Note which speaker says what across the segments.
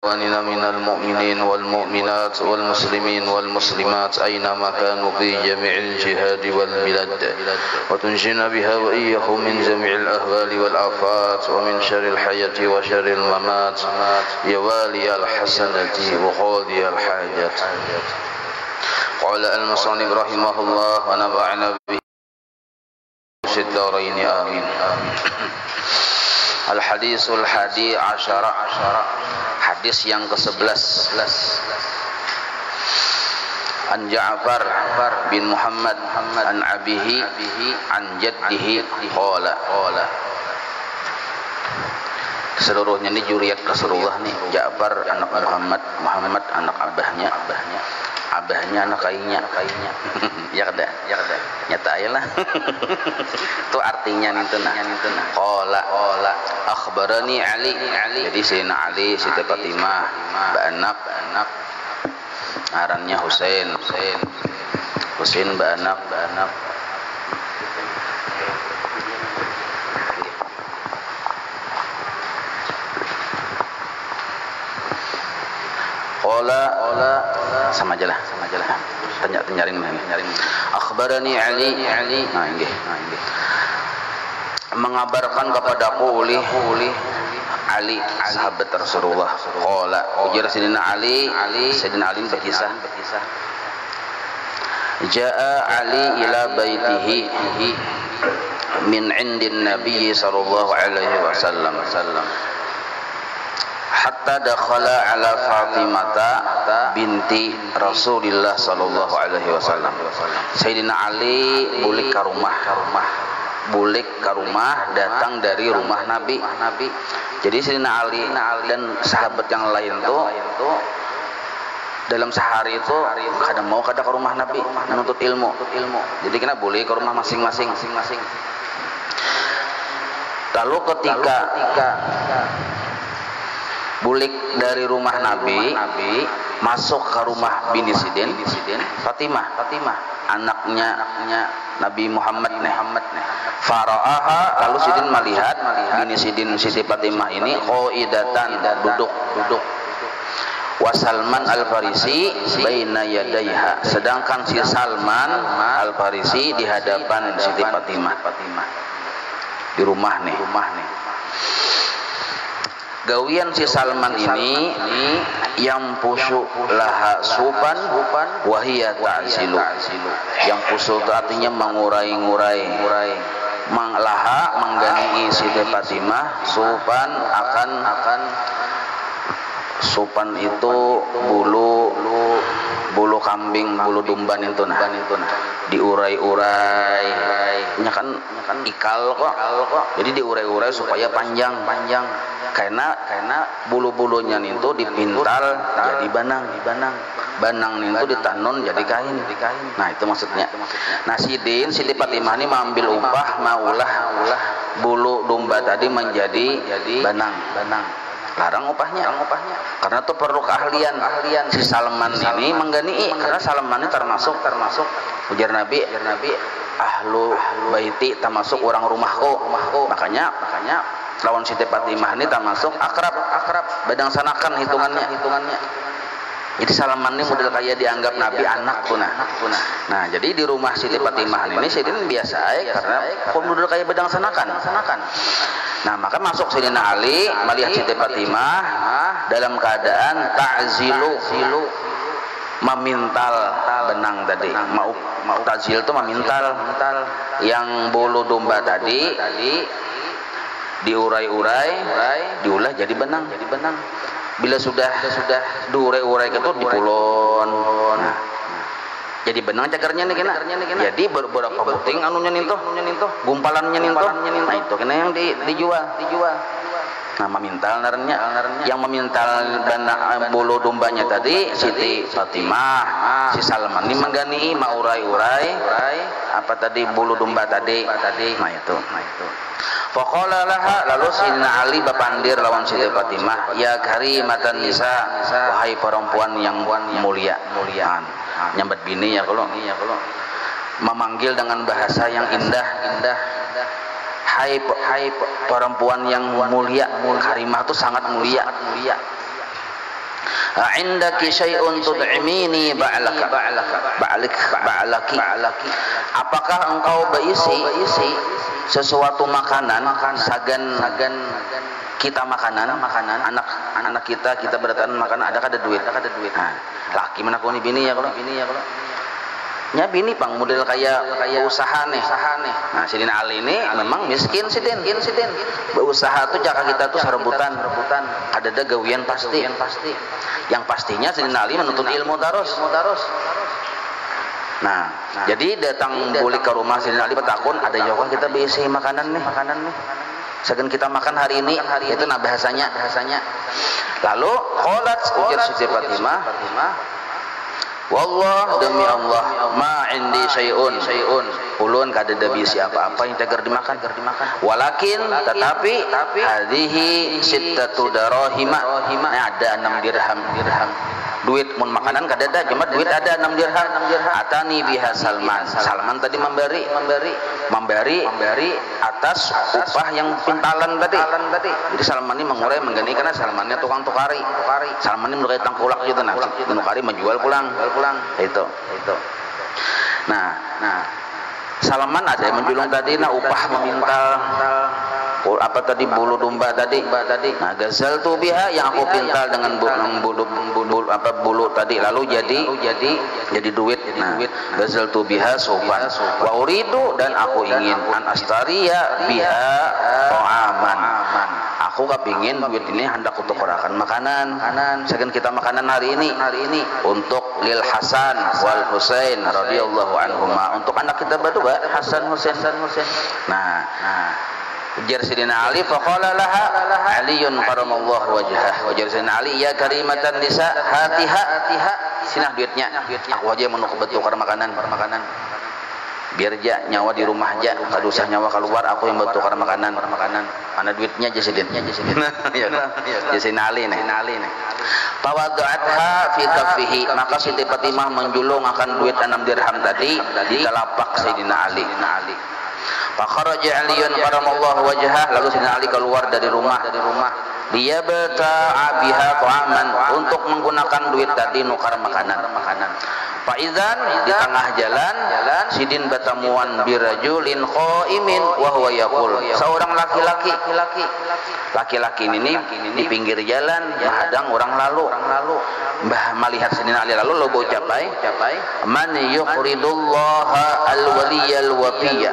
Speaker 1: إخواننا من المؤمنين والمؤمنات والمسلمين والمسلمات أينما كانوا في جميع الجهاد والبلاد وتنجينا بها وإياهم من جميع الأهوال والآفات ومن شر الحياة وشر الممات يا والي الحسنة وقاضي الحاجات. قال المصنف رحمه الله ونفعنا به في الدارين آمين. Al-hadisul hadi asyara, hadis yang ke-11. An Ja'far bin Muhammad an abihi an jaddihi qala. Seluruhnya ini juriyat Rasulullah nih. Ja'far anak Muhammad, Muhammad anak abahnya anak kainya. Ya kada nyata aja lah. Itu artinya itu nah. Qala akhbarani Ali. Jadi Sayyidina Ali, Siti Fatimah, ba'anak ngarannya Husain ba'anak. Qala sama aja lah. Nyaring. Akhbarani Ali. Nah, inggih. Mengabarkan kepadaku oleh Ali, sahabat Rasulullah. Qala ujar Sayyidina Ali berkisah. Ja'a Ali ila baitihi min indin Nabi sallallahu alaihi wasallam. Hatta dakhala ala Fatimata binti Rasulillah sallallahu alaihi wasallam. Sayyidina Ali bulik ke rumah datang dari rumah Nabi. Jadi Sayyidina Ali dan sahabat yang lain tuh dalam sehari itu kadang mau ke rumah Nabi menuntut ilmu. Jadi kena boleh ke rumah masing-masing. Lalu ketika bulik dari rumah Nabi masuk ke rumah bini Sidin Fatimah anaknya Nabi Muhammad fara'aha, lalu Sidin melihat bini Sidin Siti Fatimah ini qaidatan duduk wa Salman al-Farisi baina yadaiha, sedangkan si Salman al-Farisi di hadapan Siti Fatimah di rumah nih. Gawian si Salman ini yang pusu laha supan wahia ta'zilu. Yang pusu itu artinya mengurai-ngurai. Laha menggani Siti Fatimah supan akan supan itu bulu kambing, bulu domba itu nah diurai-urai. Nya kan ikal kok. Jadi diurai-urai supaya panjang. Karena bulu-bulunya itu dipintal jadi banang itu ditanun jadi kain. Nah itu maksudnya. Nah Siti Fatimah ini mengambil upah maulah bulu domba tadi menjadi banang. Larang upahnya karena itu perlu keahlian si Salman ini menggani, karena Salman ini termasuk ujar Nabi ahlu baiti, termasuk orang rumahku. Makanya lawan Siti Fatimah ini termasuk akrab badang sanakan hitungannya. Jadi Salman ini model kayak dianggap Nabi anak punah. Nah jadi di rumah Siti Fatimah ini Sidin biasa karena model kayak badang sanakan. Nah maka masuk Sayyidina Ali melihat Siti Fatimah dalam keadaan ta'zilu, memintal benang tadi. Mau ta'zil itu memintal yang bulu domba tadi diurai-urai, diulah jadi benang. Bila sudah diurai-urai itu dipulon. Nah, jadi benang cakarnya nih kena. Jadi berapa puting anunya ninto, gumpalannya ninto. Nah itu kena yang dijual. Nah memintal narnya, yang memintal bulu dombanya tadi Siti Fatimah, si Salman ini menggani mau urai-urai apa tadi bulu domba tadi. Nah itu. Faqala laha, lalu Sayyidina Ali bapandir lawan Siti Fatimah, ya karimatan nisa, wahai perempuan yang muliaan. Nyambat bini ya kalau memanggil dengan bahasa yang indah. Hai perempuan yang mulia, karimah itu sangat mulia. Indaki syai'un tud'imini ba'laki. Apakah engkau berisi sesuatu makanan sagan kita makanan anak kita beratan makan ada duit. Nah, laki mana kau ni bini ya kalau nya bini pang model kayak usaha nih. Nah, Sidina Ali ini memang miskin sidin. Berusaha tuh jaka kita tuh sarebutan. Ada gawian pasti. Yang pastinya Sidina Ali menuntut ilmu darus. Nah, jadi datang balik ke rumah Sidina Ali petakun, ada jawab kita berisi makanan nih. Segan kita makan hari ini, itu nah bahasanya. Lalu qalat ujar Siti Fatimah, wallah demi Allah ma indi syai'un ulun kada ada bisi apa-apa yang tegar dimakan. Walakin tetapi hadhihi sittatu darahima, ada 6 dirham. Duit mun makanan kada ada, cuma duit ada 6 dirham. Atani biha Salman tadi memberi atas upah yang pintalan tadi. Jadi Salman ini mengurai menggani karena Salmannya tukang tukari. Salman ini menukari tangkulak gitu, nah menukari menjual pulang. Itu. Nah, Salman ada yang menjulung tadi, nah upah memintal apa tadi bulu domba tadi. Nah, gazal tu biha yang aku pintal dengan bulu tadi lalu jadi duit. Nah, gazal tu biha sopan wa uridu dan aku ingin an astaria biha ta'aman. Aku kepingin duit ini hendak untuk orakan makanan. Segan kita makanan hari ini untuk lil Hasan wal Husain radhiyallahu anhuma, untuk anak kita berdua Hasan Husain. Nah, ujar Sidina Ali faqala laha Aliyun karamallahu wajhah. Ujar Sidina Ali, ya karimatan nisa hatiha sinah duitnya. Aku aja menukar makanan. Biar aja nyawa di rumah aja, kada usah nyawa keluar, aku yang bertukar makanan. Mana duitnya aja Sidin. Ya Sidina Ali nih. Tawaddu'atha fi kaffihi, maka Siti Fatimah menjulung akan duit 6 dirham tadi di telapak Sidina Ali. Fakharaja Aliyun karamallahu wajhah, lalu Sidina Ali keluar dari rumah. Dia berta'a biha ta'aman, untuk menggunakan duit tadi nukar makanan. Faizan di tengah jalan Sidin bertemuan birajulin qaimin wa huwa yaqul, seorang laki-laki ini di pinggir jalan menghadang orang lalu. Mbah melihat Sidina Ali lalu lo capai man yuqridullaha alwaliyal wafiyya,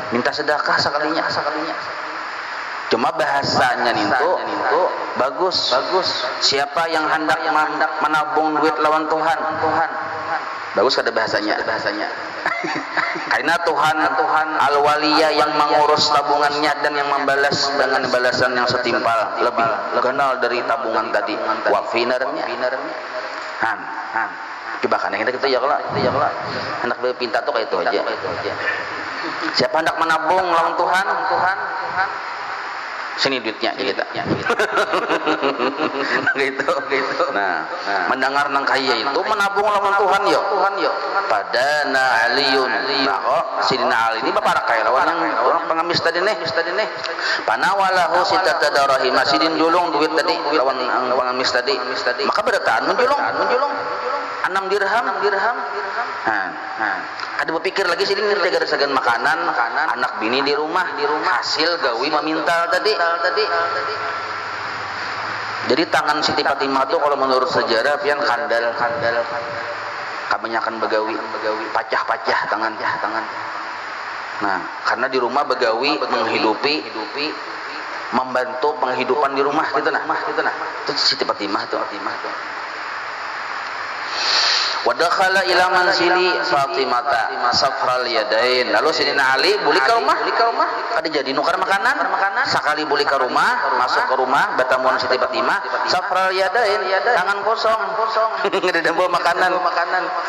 Speaker 1: minta sedekah sekalinya. Cuma bahasanya itu bagus. Siapa yang hendak menabung duit lawan Tuhan. Bagus ada bahasanya. Karena Tuhan al-waliya yang mengurus tabungannya dan yang membalas dengan balasan yang setimpal, lebih kenal dari tabungan tadi. Wafinarnya. Coba kan kita ya kalau hendak berpinta tuh kayak itu aja. Siapa hendak menabung lawan Tuhan, sini duitnya kita. gitu. Nah, mendengar nang kaya itu menabung lawan Tuhan yo. Padana Aliyun. Nah, kok Sidina Ali ini bapak kaya lawan yang orang pengemis tadi nih. Panawalahu sitata darahim, Sidin julung duit tadi lawan pengemis tadi. Maka bertahan menjulung 6 dirham. Ada berpikir lagi Sidin ini segan makanan, anak bini di rumah hasil gawi memintal tadi. Jadi tangan Siti Fatimah tuh kalau menurut sejarah pian kandal. Kebanyakan begawi, pacah tangan. Nah, karena di rumah begawi menghidupi, membantu penghidupan di rumah gitu nah. Itu Siti Fatimah tuh. Wadakhala ila manzili Fatimata safral yadain. Lalu Sidina Ali buli ke rumah. Ada jadi nukar makanan. Sekali buli ke rumah, masuk ke rumah, bertemuan Siti Fatimah, safral yadain, tangan kosong. Ada dembo makanan.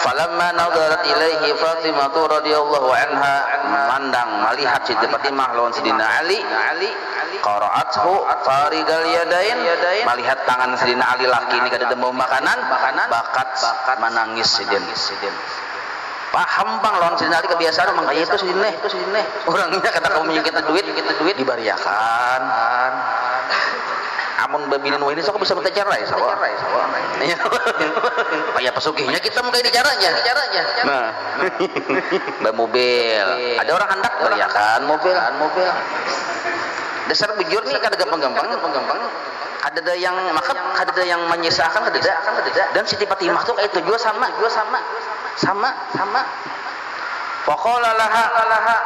Speaker 1: Falamma nadarat ilaihi Fatimah radhiyallahu anha, mandang melihat Siti Fatimah lawan Sidina Ali. Qara'athu farigal yadain, melihat tangan Sidina Ali laki ini kada dembo makanan, bakat menangis Sidin. Paham bang lawan Sidina Ali kebiasaan makanya itu Sidin. Orangnya kata kamu punya kita duit dibariakan. Amun babinin ini sok bisa minta cerai, Kayak pesuginya kita mau kayak caranya. Nah, mobil. Ada orang hendak beriakan mobil. Dasar bujur nih kada gampang-gampang. Ada yang menyisakan ada. Dan Siti Fatimah tuh kayak itu juga sama. Faqala laha.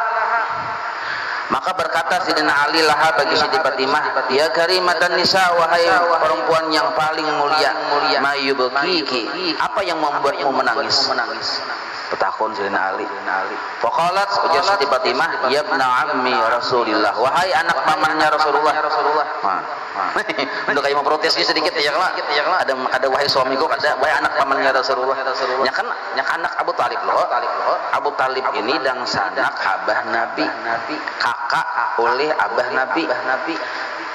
Speaker 1: Maka berkata Sidina Ali laha bagi Siti Fatimah, ya karimatan nisa, wahai perempuan yang paling mulia, mayubkiki, apa yang membuatmu menangis? Petakun Sidina Ali. Faqalat, ujar Siti Fatimah, ya ibna ammi Rasulillah, wahai anak pamannya Rasulullah. Untuk kayak mau protes sedikit ya kalau ada wahai suamiku, ada wahai anak pamannya Rasulullah. Ya kan anak Abu Talib loh. Abu Talib ini dan sanak abah Nabi, kakak oleh abah Nabi.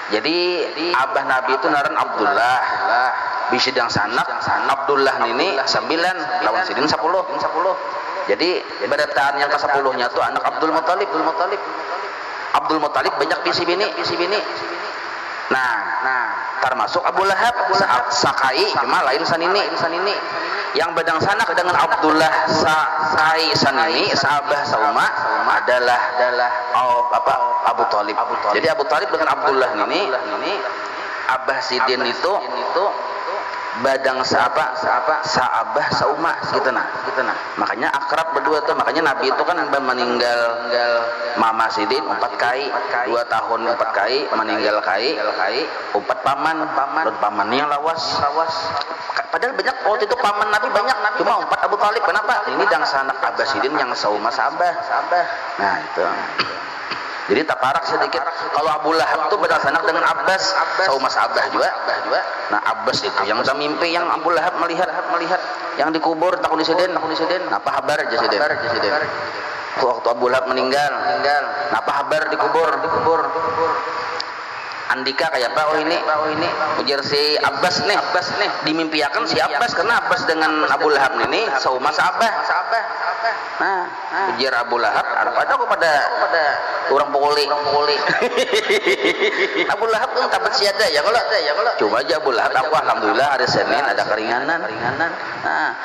Speaker 1: Jadi abah Nabi itu naran Abdullah, bisi dan sanak Abdullah ini 9 lawan sidin 10. Jadi berataan yang ke-10-nya tuh anak Abdul Muthalib. Abdul Muthalib banyak bisi bini. Nah, termasuk Abu Lahab, Sakai, cuma lain sanini. Yang badang sanak dengan Abdullah Sakai sanini, sahabah Sauma adalah Abu Talib. Jadi Abu Talib dengan Abdullah ini, Abah Sidin itu badang saabah Sauma gitu nah. Makanya akrab berdua tuh. Makanya Nabi itu kan meninggal Mama Sidin 4 kali, 2 tahun 4 kali, meninggal kali 4 paman dan pamannya yang lawas. Padahal banyak waktu itu paman Nabi banyak, cuma 4 Abu Talib. Kenapa? Ini dang sanak Abah Sidin yang Sauma saabah. Nah itu. Jadi taparak sedikit. Kalau Abu Lahab itu bersanak dengan Abbas, Sauma saabah juga. Nah Abbas itu yang mimpi yang Abu Lahab melihat yang dikubur takut diseden. Apa kabar aja sidin? Waktu Abu Lahab meninggal. Apa kabar dikubur? Andika kayak apa? Oh ini ujar si Abbas nih dimimpiakan si Abbas karena Abbas dengan Abu Lahab ini Sauma saabah. Nah ujar Abu Lahab ada kepada orang pukuli. Abu Lahab tuh tabat siada ya kalau coba aja Abu Lahab aku alhamdulillah hari Senin ada keringanan. Nah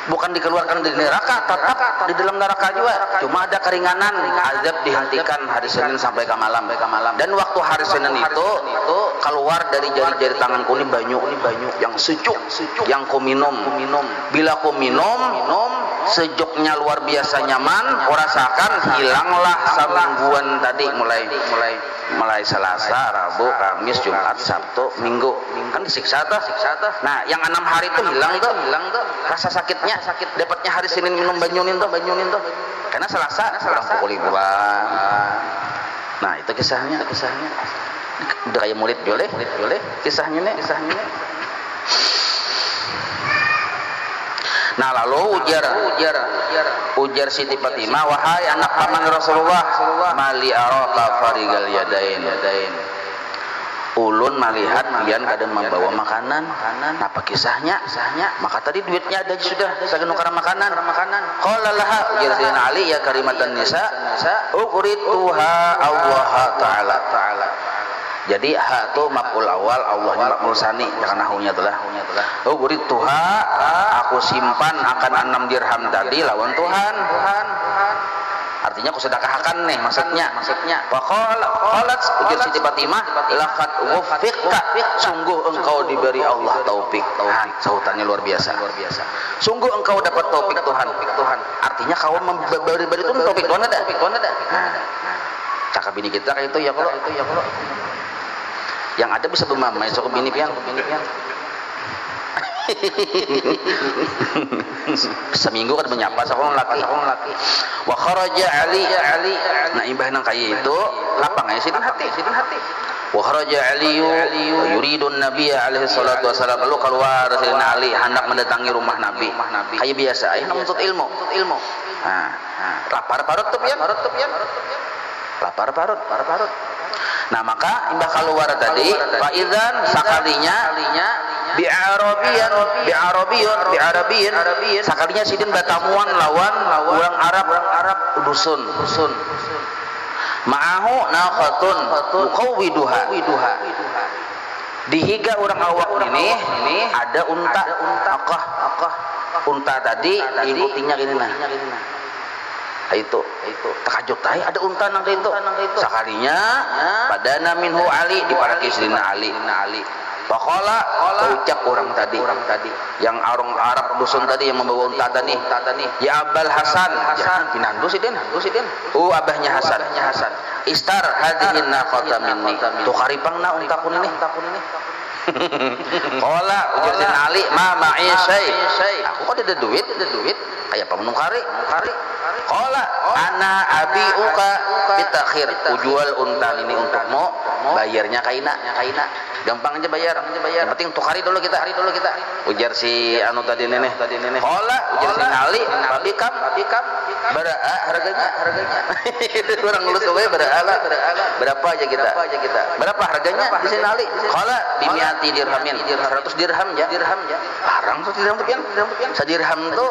Speaker 1: bukan dikeluarkan dari neraka, tetap di dalam neraka juga. Cuma ada keringanan, azab dihentikan hari Senin sampai ke malam. Dan waktu hari Senin itu keluar dari jari-jari tanganku ini banyu yang sejuk, yang ku minum. Bila ku minum, sejuknya luar biasa nyaman. Ku rasakan hilanglah semingguan tadi mulai Selasa, Rabu, Kamis, Jumat, Sabtu, Minggu. Kan disiksa tuh. Nah, yang 6 hari itu hilang tuh rasa sakitnya. Dapatnya hari Senin minum banyunin tuh. Karena Selasa orang pukul liburan. Nah, itu kisahnya. Udah kayak murid boleh. Kisahnya nih. Nah, lalu ujar Siti Fatimah, wahai anak paman Rasulullah, mali araka farigal yadain. Ulun melihat pian kadang membawa makanan. Apa kisahnya? Maka tadi duitnya ada sudah saking nukar makanan. Qala laha ujar Sayyidina Ali ya karimatan nisa uqrituha Allah taala. Jadi ha itu maf'ul awal, Allahnya maf'ul sani, jangan nahunya itulah. Uqrituha aku simpan akan 6 dirham tadi lawan Tuhan. Artinya aku sedekahkan nih maksudnya. Qalat ujar Siti Fatimah laqad wuffiqta, sungguh engkau diberi Allah taufik. Sautannya luar biasa. Sungguh engkau dapat taufik Tuhan. Artinya kau memberi itu taufik Tuhan ada. Cakap bini kita kayak itu ya kalau. Yang ada bisa bermamai sok bini pian. Seminggu kan menyapa seorang laki. Wa kharaja Ali. Nah imbah nang kaya itu lapang aja sidin hati. Wa kharaja Ali yuridun Nabi alaihi salatu wasallam, lalu keluar Sayyidina Ali hendak mendatangi rumah Nabi. Kayak biasa aya menuntut ilmu. Nah, lapar parut tuh pian. Lapar parut. Nah maka imbah keluar tadi fa idzan sakalinya bi'arabiyin sakalinya sidin batamuan lawan orang Arab dusun ma'ahu naqatun muqawwiduha Dihiga orang awak ini ada unta akah unta tadi diikutinya gini nah itu takajut ada unta nang itu sekalinya padana minhu Ali diparaki Sidina Ali Faqala ucap orang tadi yang orang Arab dusun tadi yang membawa unta tadi ya Abul Hasan jangan pinandu sidin abahnya Hasan istar hadhihi naqata minni tukaripangna unta kun ini qala ujar Sidina Ali ma ma'i syai aku kok ada duit kayak pemenukari qala ana abiuka bitakhir ujual unta ini untukmu bayarnya kaina gampang aja bayar yang penting tukari dulu kita ujar si anu tadi nenek qala ujar si Ali babikam beraa harganya orang lulus oke berapa aja kita berapa harganya di sini Ali qala bimiati dirhamin 100 dirham ya larang tuh dirham tuh sadirham tuh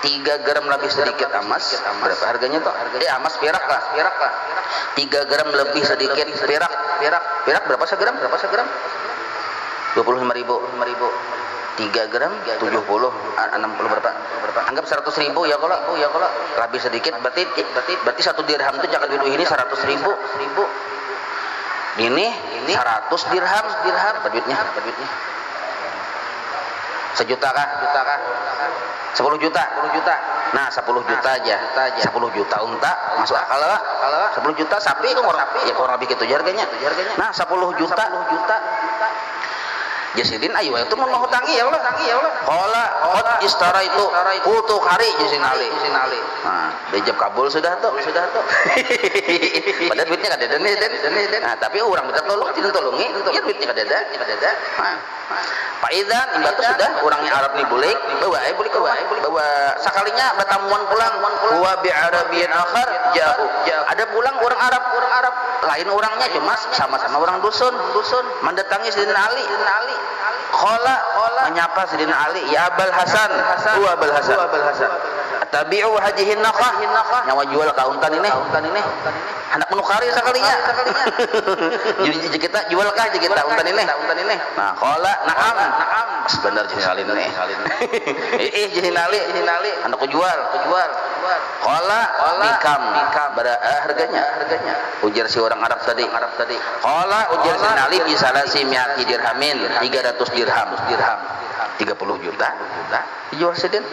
Speaker 1: 3 gram lebih sedikit emas berapa harganya tuh emas perak lah 3 gram lebih sedikit perak berapa segram 25.000 3 gram 70 60 berapa anggap 100.000 ya kalau lebih sedikit berarti 1 dirham itu jangan dulu ini 100.000 ini 100 dirham berapa duitnya sejuta kah 10 juta nah 10 juta aja 10 juta unta masuk akal lah 10 juta sapi itu ya kurang lebih gitu harganya nah 10 juta Jasidin ayo itu mau hutangi ya Allah qala qad istara itu kutu hari Jasin Ali nah dijab kabul sudah tuh padahal duitnya kada ada nih nah tapi orang minta tolongi ya duitnya kada ada Pak Idan imbatu sudah orangnya Arab nih bulik bawa sekalinya bertamuan pulang wa bi arabiyyin akhar jauh ada pulang orang Arab lain orangnya cuma sama-sama orang dusun mendatangi Sidina Ali qala menyapa Sidina Ali ya Abul Hasan tabi'u hadhihi naqah nyawa jual ka untan ini anak menukari sekalinya jadi kita jual kah kita untan ini nah qala na'am benar Sidina Ali ini Sidina Ali anak jual qala bikam harganya ujar si orang Arab tadi qala ujar Sidina Ali bisalasi mi'ati dirhamin 300 dirham 30 juta jual sedin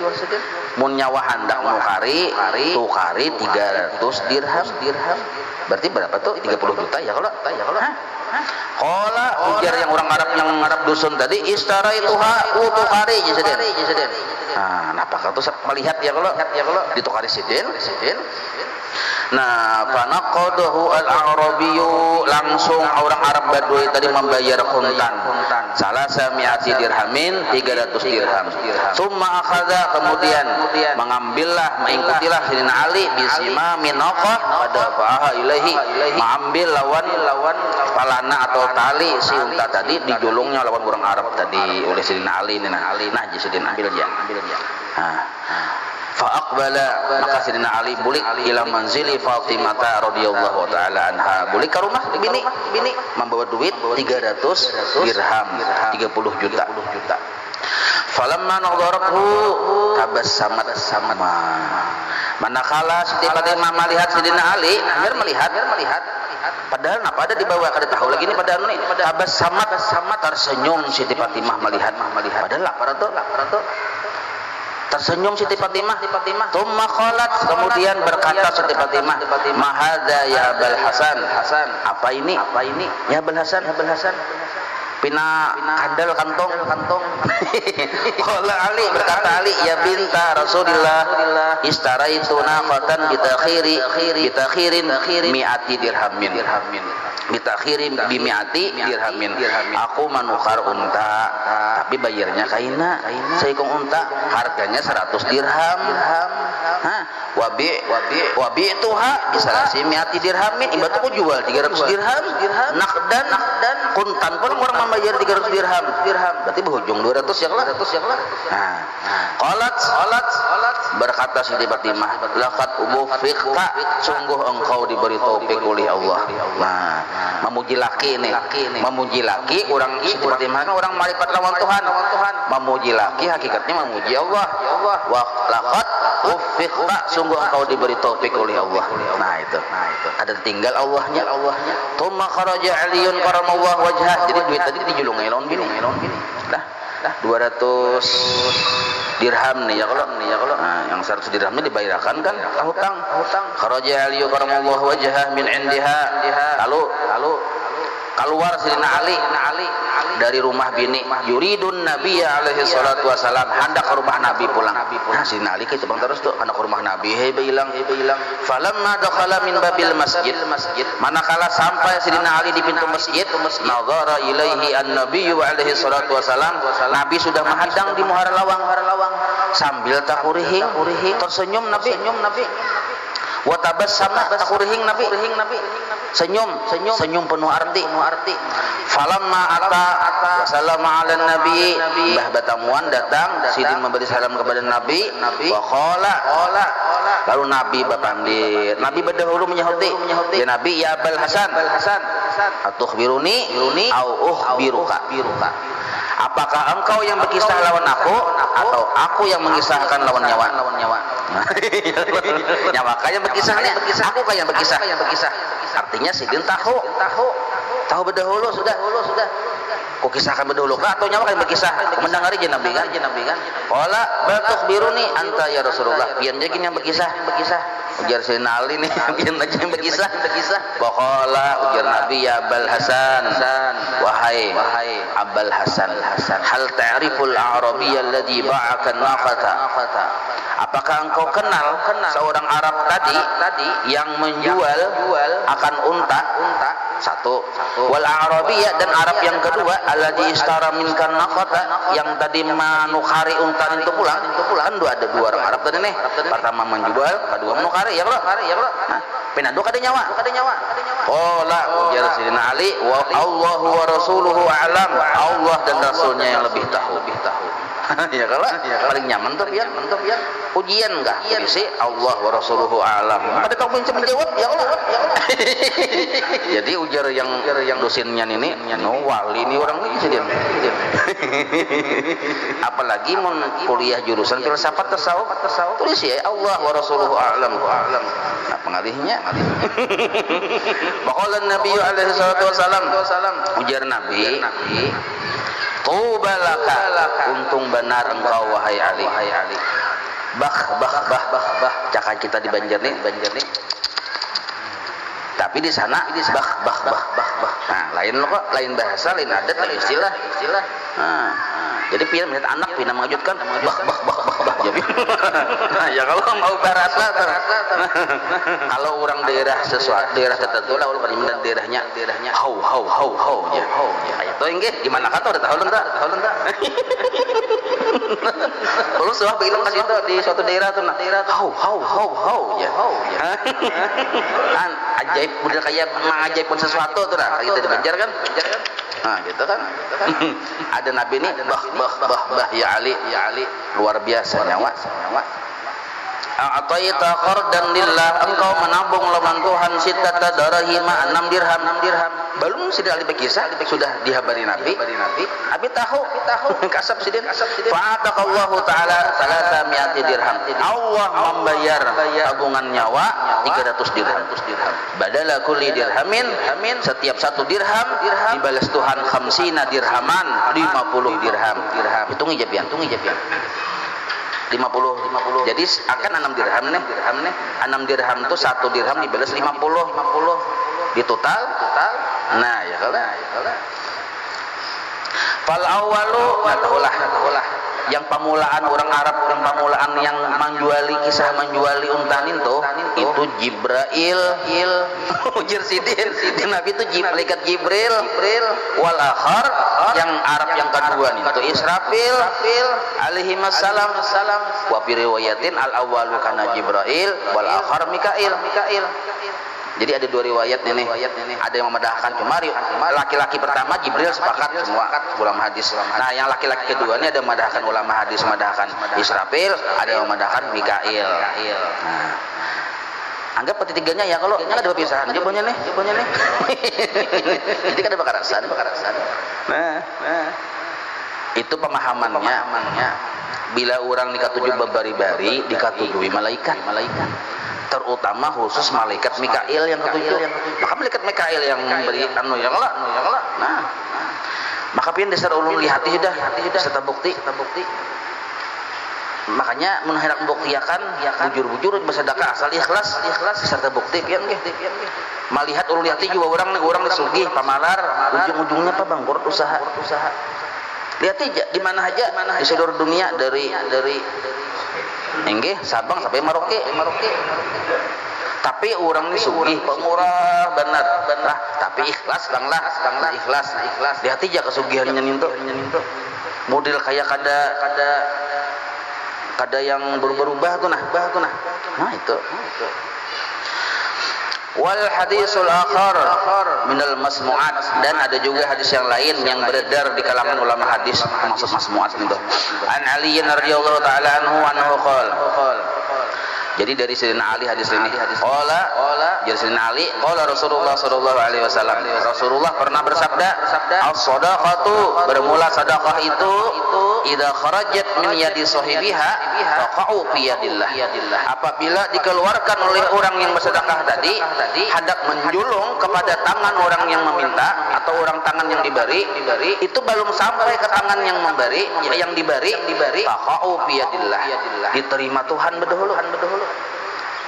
Speaker 1: mun nyawa handak nukari tukari 300 dirham berarti berapa tuh 30 juta ya kalau qala ujar yang orang Arab dusun tadi istara ituha tukari sedin nah apakah tuh melihat ya kalau ditukari sedin nah fanaqadahu al-arabiyyu langsung orang Arab Badui tadi membayar kuntan salasa mi'ati dirhamin 300 dirham summa akhadha kemudian mengikutilah Sidina Ali bisima minaqah pada fa'aha ilaihi mengambil lawan palana atau tali si unta tadi dijulungnya lawan orang Arab tadi oleh Sidina Ali nah Sidina ambil dia fa'aqbala maka Sidina Ali bulik ila manzili Fatimah radhiyallahu taala anha bulik ke rumah bini membawa duit 300 dirham 30 juta falamma nadharathu tabassamat manakala Siti Fatimah melihat Sidina Ali biar melihat padahal apa ada dibawa kada tahu lagi ini padahal nih tabassamat tersenyum Siti Fatimah melihat padahal lapar tuh tersenyum Siti Fatimah thumma qalat kemudian berkata Siti Fatimah mahadza ya Abul Hasan apa ini ya Abul Hasan pina kandal kantong qala Ali berkata Ali ya binta Rasulillah istaraitu naqatan bitakhirin mi'ati dirhamin bitakhirin bimi'ati dirhamin aku manukar unta tapi bayarnya kaina seikong unta harganya 100 dirham wabi tuha bisa simiati dirhamin ibarat aku jual 300 dirham nakdan kuntan pun orang membayar 300 dirham berarti berujung 200 ya lah nah qalat berkata Siti Fatimah laqad ubufiqta sungguh engkau diberi taufik oleh Allah. Nah memuji laki nih memuji laki orang Siti Fatimah kan orang marifat lawan Tuhan memuji laki hakikatnya memuji Allah wa laqad ufiqta sungguh engkau diberi taufik oleh Allah. Nah itu ada tinggal Allahnya thumma kharaja aliyun karamallahu wajhah. Jadi duit tadi dijulung ngelon gini dah 200 dirham nih ya kalau nah, yang 100 dirhamnya dibayarkan kan hutang kharaja aliyun karamallahu wajhah min indiha lalu keluar Sayyidina Ali dari rumah bini yuridun nabiyya alaihi salatu wasalam hendak ke rumah Nabi pulang. Nah Sayyidina Ali kita bang terus tuh hendak ke rumah Nabi hei bilang falamma dakhala min babil masjid manakala sampai Sayyidina Ali di pintu masjid nazara ilaihi an-nabiyyu alaihi salatu wasalam Nabi sudah menghadang di muhara lawang sambil takurihing tersenyum Nabi wa tabassama takurihing Nabi senyum penuh arti falamma ata salama ala nabi bah batamuan datang sidin memberi salam kepada Nabi wa qala lalu Nabi bapandir Nabi berdahulu menyahudi ya Nabi ya Abul Hasan atukhbiruni au ukhbiruka apakah engkau yang berkisah lawan aku atau aku yang mengisahkan lawan nyawa nyawa kaya berkisahnya aku kaya berkisah artinya sidin tahu berdahulu sudah ku kisahkan berdahulu kah atau nyawa kaya berkisah mendengari je Nabi kan qala bal tukhbiruni anta ya Rasulullah pian je yang berkisah ujar Sayyidina Ali nih pian aja yang berkisah qala ujar Nabi ya Abul Hasan wahai Abul Hasan hal ta'riful a'rabiyya alladhi ba'aka naqata apakah engkau kenal seorang Arab tadi yang menjual akan unta satu wal a'rabiyya dan Arab yang kedua alladhi istara minkan naqata yang tadi manukari unta itu pulang kan ada dua orang Arab tadi nih pertama menjual kedua menukari ya bro nah pinadu kada nyawa qala ujar Sayyidina Ali wa Allahu wa rasuluhu a'lam Allah dan rasulnya yang lebih tahu ya kalau paling nyaman tuh ya ujian enggak sih Allah wa rasuluhu a'lam pada kamu yang menjawab ya Allah jadi ujar yang dosennya ini wali ini orang ini dia apalagi mau kuliah jurusan filsafat tasawuf tulis ya Allah wa rasuluhu a'lam nah pengalihnya maqala Nabi alaihi salatu wasalam ujar Nabi tubalaka untung benar engkau wahai Ali bah cakap kita di Banjar nih tapi di sana bah nah lain bahasa lain adat lain istilah nah jadi pian melihat anak pina mengejutkan bah ya kalau mau bahasa kalau orang daerah tertentu lah orang daerahnya hau ya itu enggak gimana kata udah tahu enggak kalau sudah bilang kan itu di suatu daerah tuh hau ya kan ajaib udah kayak mengajaibkan sesuatu tuh lah kita di Banjar kan nah gitu kan ada Nabi ini bah ya Ali luar biasa nyawa a'taita qardan lillah engkau menabung lawan Tuhan sittata darahima 6 dirham belum sudah Ali berkisah sudah dihabari Nabi tahu kasab sidin fa'ataqallahu ta'ala 300 dirham Allah membayar tabungan nyawa 300 dirham badala kulli dirhamin setiap 1 dirham dibalas Tuhan 50 dirhaman 50 dirham hitung ijabian 50 jadi akan 6 dirham nih 6 dirham itu 1 dirham dibalas 50 di total nah ya kalau fal awalu natahulah yang pamulaan orang Arab, orang pamulaan yang menjuali kisah menjuali untanin tuh itu Jibril ujir sidin Nabi itu malaikat Jibril wal akhar yang Arab yang kedua itu Israfil alaihi wassalam wa fi riwayatin al awwalu kana Jibril wal akhar Mikail. Jadi ada dua riwayat nih. Ada yang memadahkan cuma laki-laki pertama Jibril sepakat semua ulama hadis. Nah, yang laki-laki kedua ini ada memadahkan ulama hadis memadahkan Israfil, ada yang memadahkan Mikail. Nah, anggap ketiganya ya kalau ada perpisahan jawabannya nih. Jadi kan ada bakarasan. Nah, itu pemahamannya. Bila orang dikatuju babari-bari dikatujui malaikat. Terutama khusus malaikat Mikail yang ketujuh. Maka malaikat Mikail yang memberi anu yang lah. Nah, maka pian dasar ulun di hati sudah serta bukti. Makanya menhendak membuktiakan bujur-bujur bersedekah asal ikhlas serta bukti pian ge. Melihat ulun di hati juga orang sugih pamalar ujung-ujungnya apa bang kurut usaha. Lihat aja di mana aja di seluruh dunia dari enggih Sabang sampai Merauke. Tapi orang ini sugih pemurah benar. Tapi ikhlas banglah ikhlas. Lihat aja kesugihannya ninto. Model kayak kada yang berubah tuh nah. Nah itu. Wal hadisul akhar minal masmu'at, dan ada juga hadis yang lain yang beredar di kalangan ulama hadis termasuk masmu'at itu. An Ali radhiyallahu taala anhu qala. Jadi dari Sayyidina Ali hadis ini. Qala dari Sayyidina Ali qala Rasulullah sallallahu alaihi wasallam. Rasulullah pernah bersabda, "As-shadaqatu, bermula sedekah itu idza kharajat min yadi sahibiha faqa'u fi yadillah." Apabila dikeluarkan oleh orang yang bersedekah tadi hendak menjulung kepada tangan orang yang meminta atau orang tangan yang diberi, itu belum sampai ke tangan yang memberi, yang diberi faqa'u fi yadillah, diterima Tuhan bedahulu.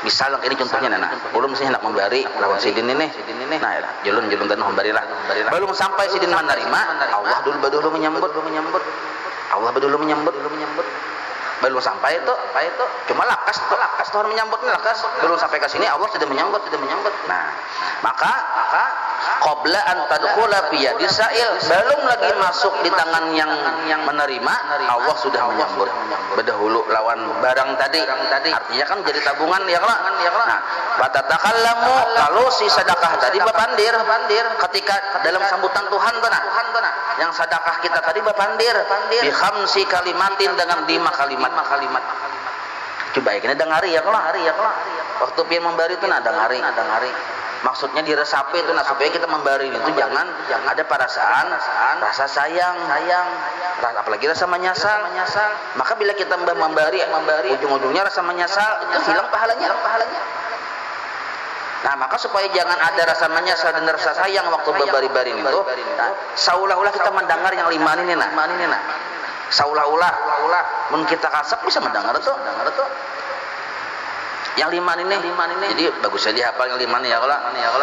Speaker 1: Misal ini contohnya nana, belum mesti hendak memberi lawan sidin ini, nah julun dan memberilah. Belum sampai sidin menerima, Allah dulu menyambut. Belum sampai itu, cuma lakas Tuhan menyambutnya lakas. Belum sampai ke sini Allah sudah menyambut. Nah, maka qabla an tadkhula fi yadi sa'il, belum lagi masuk di tangan yang menerima, Allah sudah menyambut berdahulu lawan barang tadi. Artinya kan jadi tabungan ya kan. Nah, fatatakallamu, kalau si sedekah tadi bapandir ketika dalam sambutan Tuhan tuh nah. Yang sedekah kita tadi bapandir bi khamsi kalimatin, dengan 5 kalimat. Coba ini dengari ya kalau waktu pian memberi itu ada ngari. Maksudnya diresapi itu supaya kita memberi itu jangan ada perasaan rasa sayang, apalagi rasa menyesal. Maka bila kita memberi ujung-ujungnya rasa menyesal, itu hilang pahalanya. Nah, maka supaya jangan ada rasa menyesal dan rasa sayang waktu memberi itu, seolah-olah kita mendengar yang 5 ini nah. Seolah-olah mun kita kasep bisa mendengar tuh. Yang 5 ini. Jadi bagus saja hafal yang 5 ini ya kalau.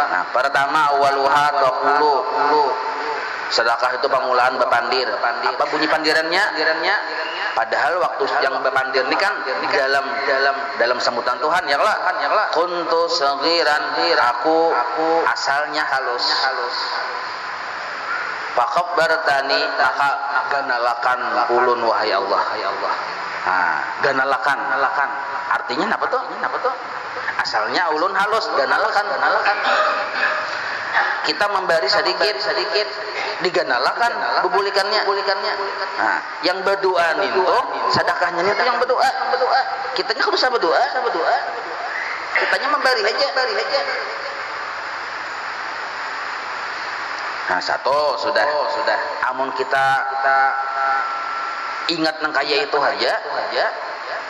Speaker 1: Nah, pertama awaluha taqulu. Sedekah itu pamulaan bepandir. Apa bunyi pandirannya? Padahal waktu yang bepandir ini kan dalam sambutan Tuhan ya kalau. Kuntu saghiran, aku asalnya halus. Fakabbartani, maka ganalakan ulun wahai Allah. Nah, ganalakan. Artinya apa tuh? Asalnya ulun halus, ganalakan. Kita memberi sedikit diganalakan bebulikannya. Nah, yang berdoa itu sedekahnya itu yang berdoa. Kitanya kan bisa berdoa. Kitanya memberi aja. Nah, satu sudah. Amun kita ingat nang kaya itu aja.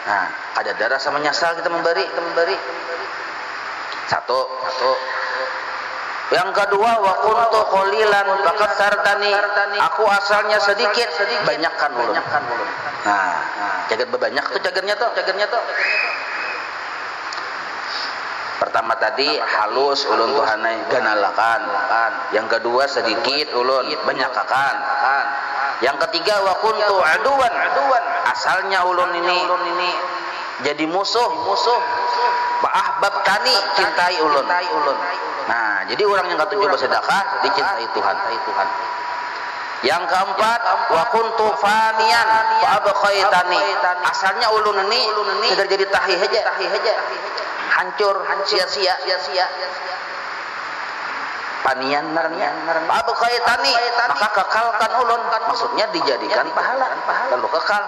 Speaker 1: Nah, ada darah sama menyesal kita memberi. Satu. Yang kedua, wa kuntu qalilan faqad sartani. Aku asalnya sedikit, banyakkan ulun. Nah, jagat bebanyak tuh cagernya tuh. Pertama tadi halus ulun tuhanai ganalakan. Yang kedua sedikit ulun banyakakan. Yang ketiga wa kuntu aduwan. Asalnya ulun ini jadi musuh. Fa ahbabtani, cintai ulun. Nah, jadi orang yang ketujuh bersedekah dicintai Tuhan. Yang keempat wa kuntu faniyan fa abqaitani. Asalnya ulun ini sudah jadi tahi aja. Hancur, sia-sia. Panian fa abqaitani, maka kekalkan ulun. Maksudnya dijadikan pahala, lalu kekal.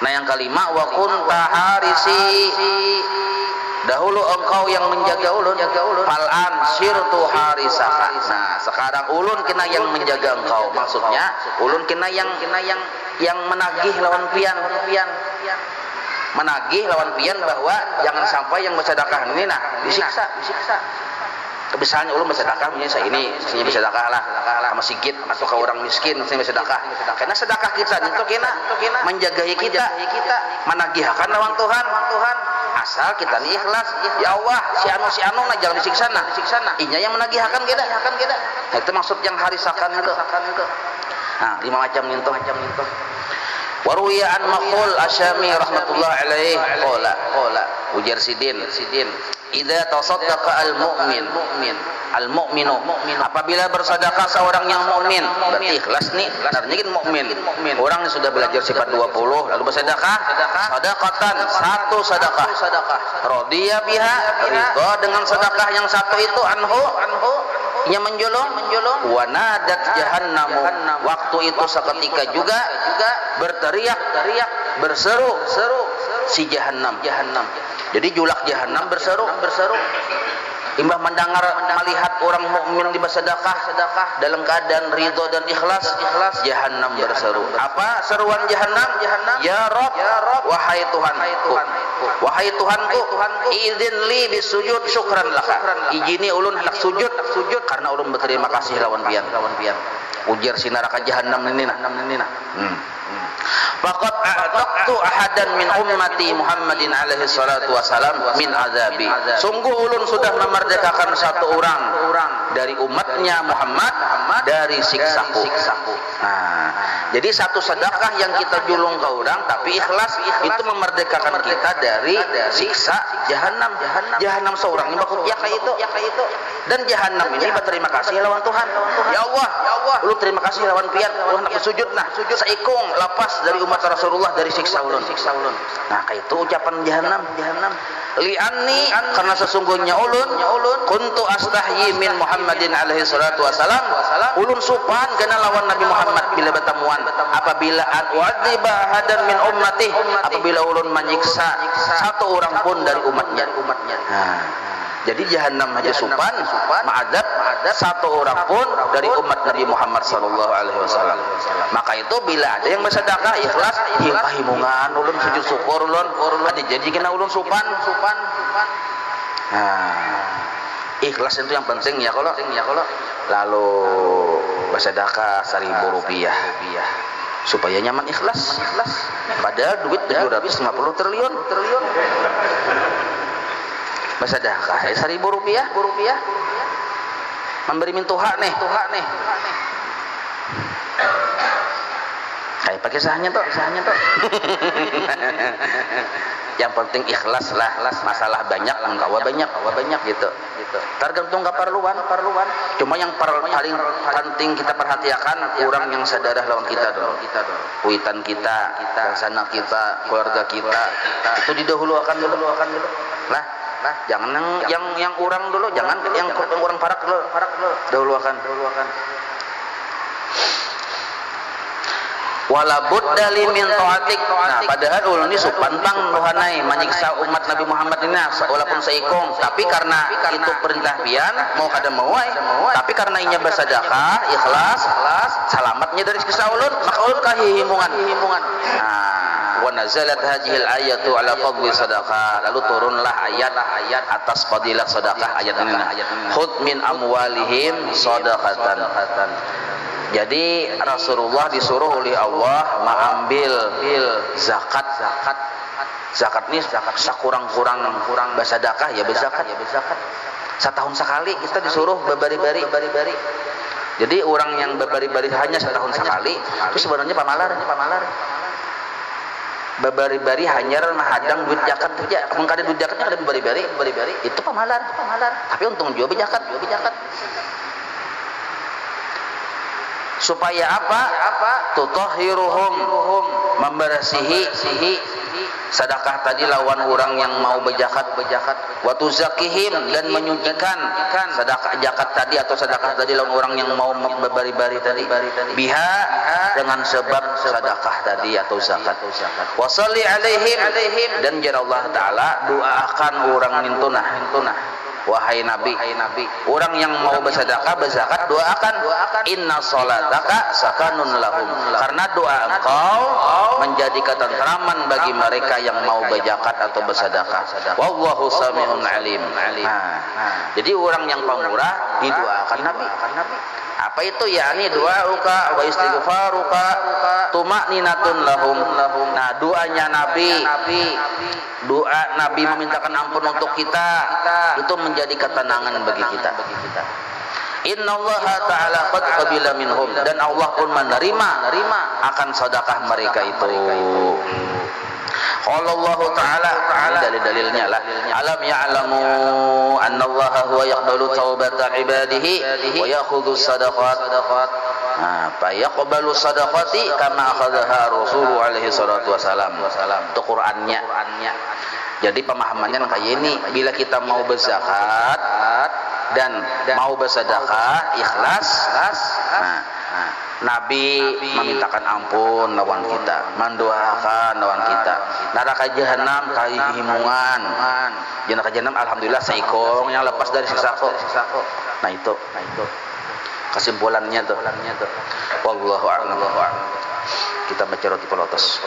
Speaker 1: Nah, yang kelima wa kunta harisi. Dahulu engkau yang menjaga ulun, fal'an sirtu harisaka. Nah, sekarang ulun kena yang menjaga engkau. Maksudnya ulun kena yang menagih lawan pian. Menagih lawan pian bahwa jangan sampai yang bersedekah ini disiksa. Misalnya ulun bersedekah, misalnya bersedekah lah sama sikit atau ke orang miskin, misalnya bersedekah. Karena sedekah kita itu kena menjaga kita, menagihkan lawan Tuhan. Asal kita nih ikhlas, ya Allah, si anu jangan disiksa nah. Inya yang menagihkan kita. Nah, itu maksud yang harisakan itu. Nah, 5 macam itu. Waruya an maqul Asyami rahmatullah alaih qala ujar sidin idza tasaddaqa al-mu'minu apabila bersedekah seorang yang mukmin berarti ikhlas nih artinya kan mukmin orang yang sudah belajar sifat 20 lalu bersedekah sedekatan satu sedekah radiya biha ridha dengan sedekah yang satu itu anhu yang menjolong wanadat jahannamu waktu itu seketika juga berteriak berseru si jahannam jadi julak jahannam berseru imbah mendengar melihat orang mukmin di bersedekah dalam keadaan ridho dan ikhlas jahannam berseru apa seruan jahannam ya Rabb wahai Tuhanku izin li bisujud syukran laka izini ulun hendak sujud karena ulun berterima kasih lawan pian ujar si neraka jahannam ini faqad a'taqtu ahadan min ummati Muhammadin alaihi salatu wasalam min azabi sungguh ulun sudah memerdekakan satu orang dari umatnya Muhammad dari siksaku. Nah, jadi satu sedekah yang kita julung ke orang tapi ikhlas itu memerdekakan kita dari siksa jahanam seorang ini maksudnya kayak itu dan jahanam ini berterima kasih lawan Tuhan ya Allah lu terima kasih lawan pian ulun nak bersujud saikung lepas dari umat Rasulullah dari siksa ulun. Nah, kayak itu ucapan jahanam li'anni karena sesungguhnya ulun kuntu astahyi min Muhammadin alaihi salatu wasalam ulun supan kena lawan Nabi Muhammad bila bertemuan apabila wadiba hadan min ummati apabila ulun menyiksa satu orang pun dari umatnya. Nah, jadi jahanam aja supan ma'adzab satu orang pun dari umat Nabi Muhammad sallallahu alaihi wasallam. Maka itu bila ada yang bersedekah ikhlas himungan ulun sujud syukur ulun ada jadi kena ulun supan. Nah, ikhlas itu yang penting ya kalau lalu bersedekah 1.000 rupiah supaya nyaman ikhlas padahal duit 750 triliun bersedekah 1.000 rupiah memberi mintuha nih kayak pakai sahnya toh yang penting ikhlas lah masalah banyak engkau banyak gitu tergantung keperluan cuma yang paling penting kita perhatikan orang yang sadarah lawan kita dong kuitan kita sanak kita keluarga kita itu didahulukan dulu lah jangan yang orang dulu jangan yang orang parak dulu dahulukan walabud dali min ta'atik. Nah, padahal ulun ini supantang nuhanai menyiksa umat Nabi Muhammad ini walaupun seikung, tapi karena itu perintah pian mau kada mauai, tapi karena inya bersedekah ikhlas selamatnya dari siksa ulun, maka ulun kahihimungan. Nah, wa nazalat hadhil ayatu ala fadli sadaqah, lalu turunlah ayat atas fadilah sedekah ayat ini. Khudh min amwalihim shadaqatan. Jadi Rasulullah disuruh oleh Allah mengambil zakat. Zakat ini sekurang-kurang bersedekah ya berzakat. Setahun sekali kita disuruh berbari-bari. Jadi orang yang babari-bari hanya setahun sekali itu sebenarnya pamalar. Babari-bari hanya mahadang duit zakat saja. Mun kada duit zakatnya kada babari-bari itu pamalar. Tapi untung juga bejakat. Supaya apa? Tutahhiruhum, membersihi sedekah tadi lawan orang yang mau bejakat, wa tuzakihim, dan menyucikan sedekah zakat tadi atau sedekah tadi lawan orang yang mau babari-bari tadi biha, dengan sebab sedekah tadi atau zakat. Wa shalli alaihim, dan jar Allah taala doakan orang nintunah. Wahai Nabi, orang yang mau bersedekah berzakat doakan inna sholataka sakanun lahum, karena doa engkau menjadi ketentraman bagi mereka yang mau berzakat atau bersedekah. Wallahu sami'un alim. Jadi orang yang pemurah didoakan Nabi. Apa itu? Yani doauka wa istighfaruka tumakninatun lahum. Nah, doanya Nabi, doa Nabi memintakan ampun untuk kita itu menjadi ketenangan bagi kita. Innallaha ta'ala qad qabila minhum, dan Allah pun menerima akan sedekah mereka itu. Allah Ta'ala dalil-dalilnya lah. Alam ya'lamu annallaha huwa yaqbalu taubata ibadihi wa yakhudhu sadaqat. Fa yaqbalu sadaqati kama akhadhaha Rasul alaihi salatu wasalam. Itu Qur'annya. Jadi pemahamannya kayak ini, bila kita mau berzakat dan mau bersedekah ikhlas, Nabi memintakan ampun lawan kita, mendoakan lawan kita. Neraka jahanam kahimungan. Neraka jahanam alhamdulillah seikong yang lepas dari siksa. Nah itu kesimpulannya tuh. Wallahu a'lam. Kita baca roti pelotos.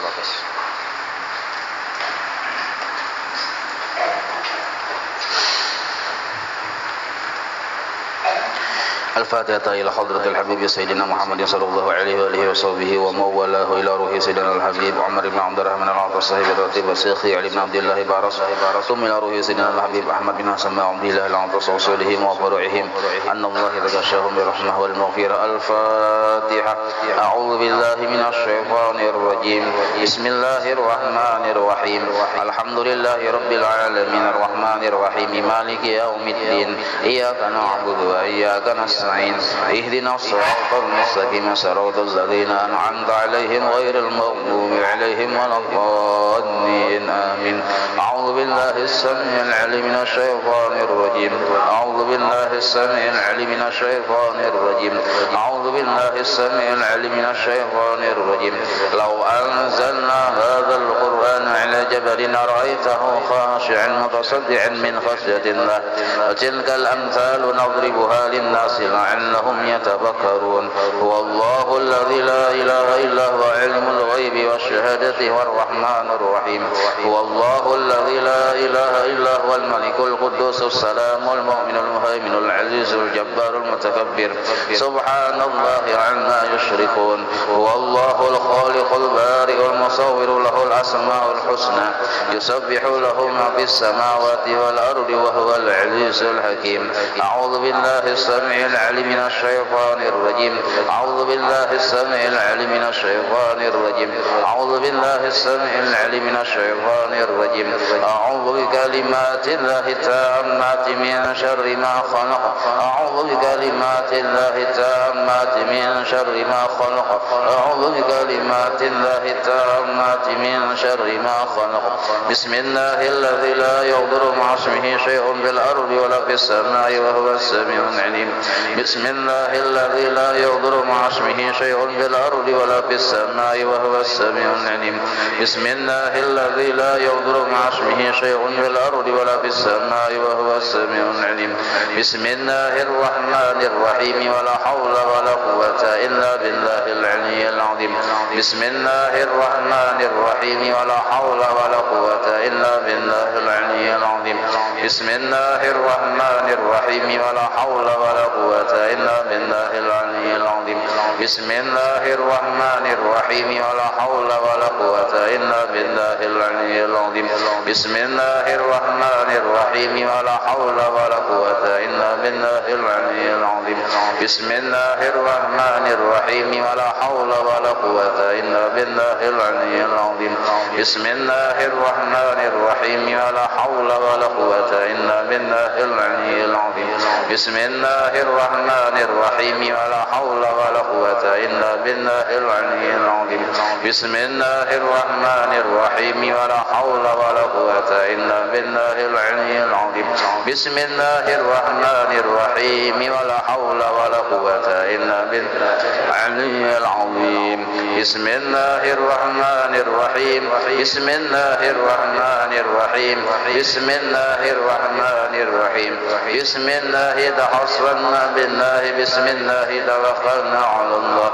Speaker 1: الفاتحة إلى حضرة الحبيب سيدنا محمد صلى الله عليه وآله وصحبه وموالاه إلى روح سيدنا الحبيب عمر بن عبد الرحمن العاطف صاحب الراتب وشيخي علي بن عبد الله بارس ثم إلى روح سيدنا الحبيب أحمد بن حسن عبد الله العاطف وصولهم وفروعهم أن الله يغشاهم برحمة والمغفرة. الفاتحة. أعوذ بالله من الشيطان الرجيم. بسم الله الرحمن الرحيم. الحمد لله رب العالمين الرحمن الرحيم مالك يوم الدين إياك نعبد وإياك نستعين اهدنا الصراط المستقيم صراط الذين أنعمت عليهم غير المغضوب عليهم ولا الضالين آمين. أعوذ بالله السميع العليم من الشيطان الرجيم. أعوذ بالله السميع العليم من الشيطان الرجيم. أعوذ بالله السميع العليم من الشيطان الرجيم. لو أنزلنا هذا القرآن على جبل رأيته خاشعا متصدعا من خشية الله وتلك الأمثال نضربها للناس لعلهم يتفكرون. هو الله الذي لا إله إلا هو علم الغيب والشهادة والرحمن الرحيم. هو الله الذي لا إله إلا هو الملك القدوس السلام المؤمن المهيمن العزيز الجبار المتكبر سبحان الله عما يشركون. هو الله الخالق البارئ المصور له الأسماء الحسنى يسبح له ما في السماوات والأرض وهو العزيز الحكيم. أعوذ بالله السميع العليم من الشيطان الرجيم. أعوذ بالله السميع العليم من الشيطان الرجيم. أعوذ بالله السميع العليم من الشيطان الرجيم. أعوذ بكلمات الله التامات من شر ما خلق. أعوذ بكلمات الله التامات من شر ما خلق. أعوذ بكلمات الله التامات من شر ما خلق. بسم الله الذي لا يضر مع اسمه شيء في الأرض ولا في السماء وهو السميع العليم. بسم الله الذي لا يضر مع اسمه شيء في الأرض ولا في السماء وهو السميع العليم. بسم الله الذي لا يضر مع اسمه شيء في الأرض ولا في السماء وهو السميع العليم. بسم الله الرحمن الرحيم ولا حول ولا قوة إلا بالله العلي العظيم. بسم الله الرحمن الرحيم ولا حول ولا قوة إلا بالله العلي العظيم. بسم الله الرحمن الرحيم ولا حول ولا قوة إلا بالله العلي العظيم. بسم الله الرحمن الرحيم ولا حول ولا قوة إلا بالله العلي العظيم. العظيم بسم الله الرحمن الرحيم ولا حول ولا قوة إلا بالله العلي العظيم بسم الله الرحمن الرحيم ولا حول ولا قوة إلا بالله العلي العظيم بسم الله الرحمن الرحيم ولا حول ولا قوة إلا بالله العلي العظيم بسم الله الرحمن الرحيم ولا حول ولا قوة إلا بالله العلي العظيم بسم الله الرحمن الرحيم ولا حول ولا قوة إلا بالله العلي العظيم بسم الله الرحمن الرحيم ولا حول ولا قوة إلا بالله العلي العظيم بسم الله الرحمن الرحيم بسم الله الرحمن الرحيم بسم الله الرحمن الرحيم بسم الله تحصرنا بالله بسم الله توكلنا على الله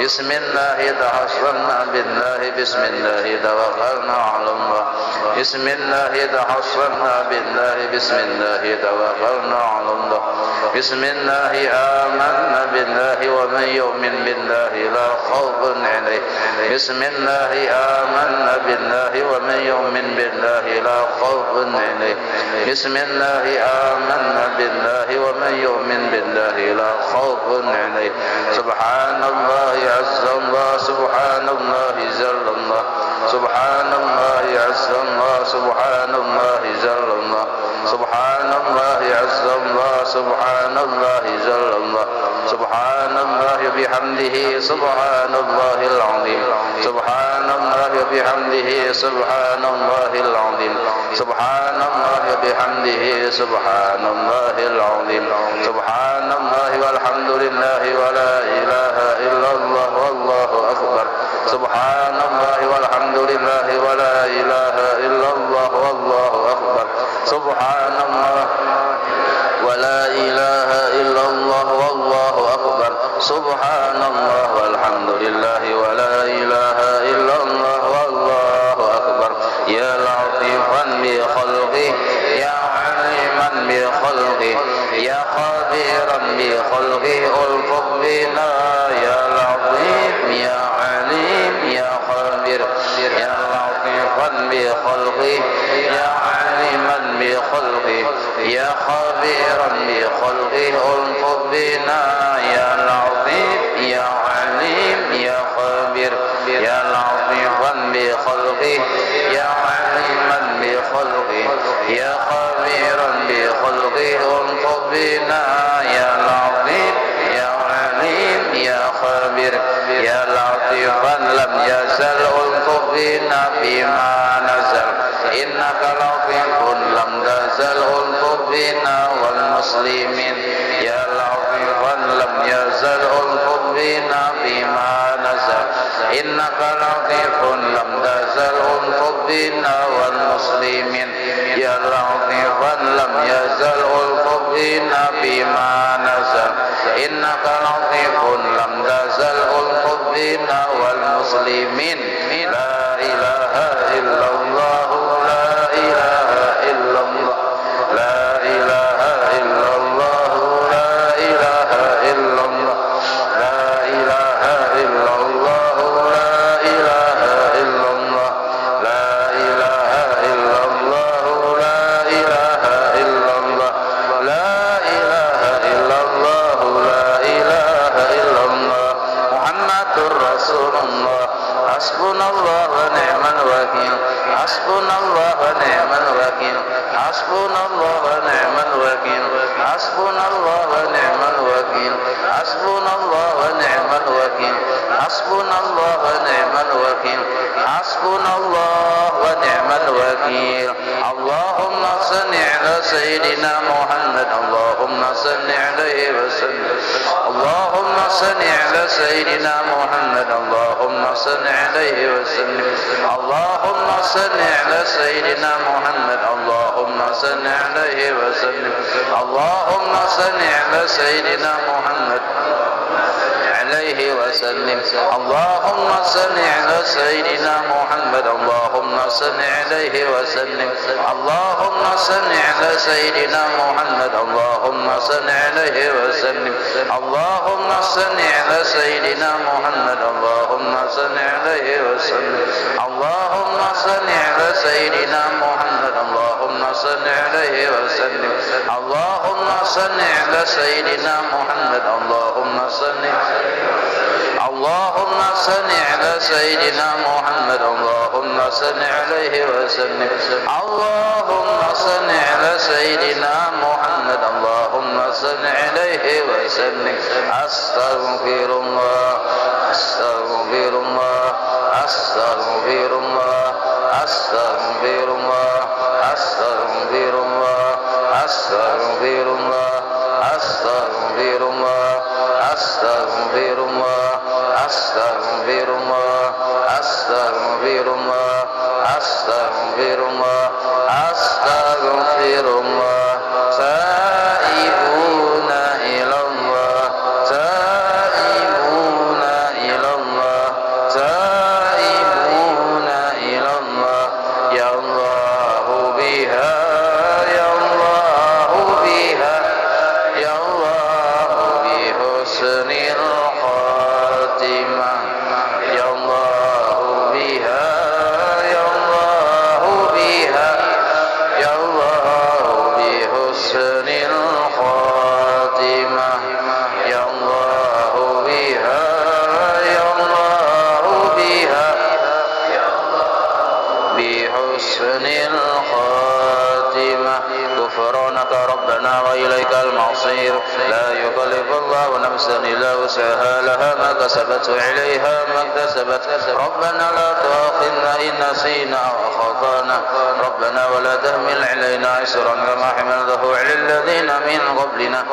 Speaker 1: بسم الله تحصرنا بالله بسم الله توكلنا على الله بسم الله تحصرنا بالله بسم الله توكلنا على الله بسم الله آمنا بالله ومن يؤمن بالله لا خوف عليه بسم الله آمنا بالله ومن يؤمن بالله لا خوف عليه بسم الله آمنا بالله ومن يؤمن بالله لا خوف عليه سبحان الله عز الله سبحان الله جل الله سبحان الله عز الله سبحان الله جل الله سبحان الله عز الله سبحان الله جل الله سبحان الله بحمده سبحان الله العظيم سبحان الله بحمده سبحان الله العظيم سبحان الله بحمده سبحان الله العظيم سبحان الله والحمد لله ولا إله إلا الله والله أكبر سبحان الله والحمد لله ولا إله إلا الله والله أكبر سبحان الله ولا إله إلا الله والله أكبر سبحان الله والحمد لله ولا إله إلا الله والله أكبر يا لطيفا بخلقه يا عليما بخلقه يا خبيرا بخلقه ألطف بنا يا لطيف يا عليم يا خبير يا لطيفا بخلقه يا عليما بخلقه يا خبيرا بخلقه ألطف بنا يا لطيف يا عليم يا خبير يا لطيفا بخلقه يا عليما بخلقه يا خبيرا بخلقه ألطف بنا يا لطيف يا عليم يا خبير يا لطيفا لم يزل ألطف بنا بما نزل إنك لطيف لم تزل ألطف بنا والمسلمين يا لطيفا لم يزل ألطف بنا بما نزل إنك لطيف لم تزل ألطف بنا والمسلمين يا لطيفا لم يزل ألطف بنا بما نزل إنك لطيف لم تزل ألطف بنا والمسلمين لا إله إلا الله لا إله إلا الله لا إله إلا الله لا إله إلا الله لا إله إلا الله لا إله إلا الله لا إله إلا الله لا إله إلا الله لا إله إلا الله لا إله إلا الله محمد رسول الله حسبنا الله ونعم الوكيل حسبنا الله ونعم الوكيل حسبنا الله ونعم الوكيل حسبنا الله ونعم الوكيل حسبنا الله ونعم الوكيل حسبنا الله ونعم الوكيل حسبنا الله ونعم الوكيل اللهم صل على سيدنا محمد اللهم صل عليه وسلم اللهم صل على سيدنا محمد اللهم صل عليه وسلم اللهم صل على سيدنا محمد اللهم صل عليه وسلم اللهم صل على سيدنا محمد عليه وسلم اللهم صل على سيدنا محمد اللهم صل عليه وسلم اللهم صل على سيدنا محمد اللهم صل عليه وسلم اللهم صل على سيدنا محمد اللهم صل عليه وسلم اللهم صل على سيدنا محمد اللهم صل عليه وسلم اللهم صل على سيدنا محمد اللهم صل اللهم صل على سيدنا محمد اللهم صل عليه وسلم اللهم صل على سيدنا محمد اللهم صل عليه وسلم أستغفر الله أستغفر الله أستغفر الله أستغفر الله أستغفر الله أستغفر الله أستغفر الله أستغفر الله أستغفر الله أستغفر الله أستغفر الله أستغفر الله تائبون إلى الله تائبون إلى الله تائبون إلى الله يا الله بها يا الله بها يا الله بحسن الخاتمة يا الله بها يا الله بها يا الله بحسن الخاتمة يا الله بها يا الله بها بحسن الخاتمة غفرانك ربنا وإليك المصير لا يكلف الله نفسا إلا وسعها لها ما كسبت وعليها ما اكتسبت ربنا لا تؤاخذنا إن نسينا أو أخطأنا ربنا ولا تحمل علينا إصرا كما حملته على الذين من قبلنا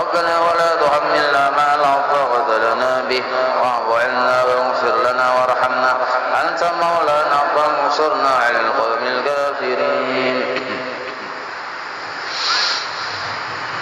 Speaker 1: ربنا ولا تحملنا ما لا طاقة لنا به واعف عنا واغفر لنا وارحمنا أنت مولانا فانصرنا على القوم الكافرين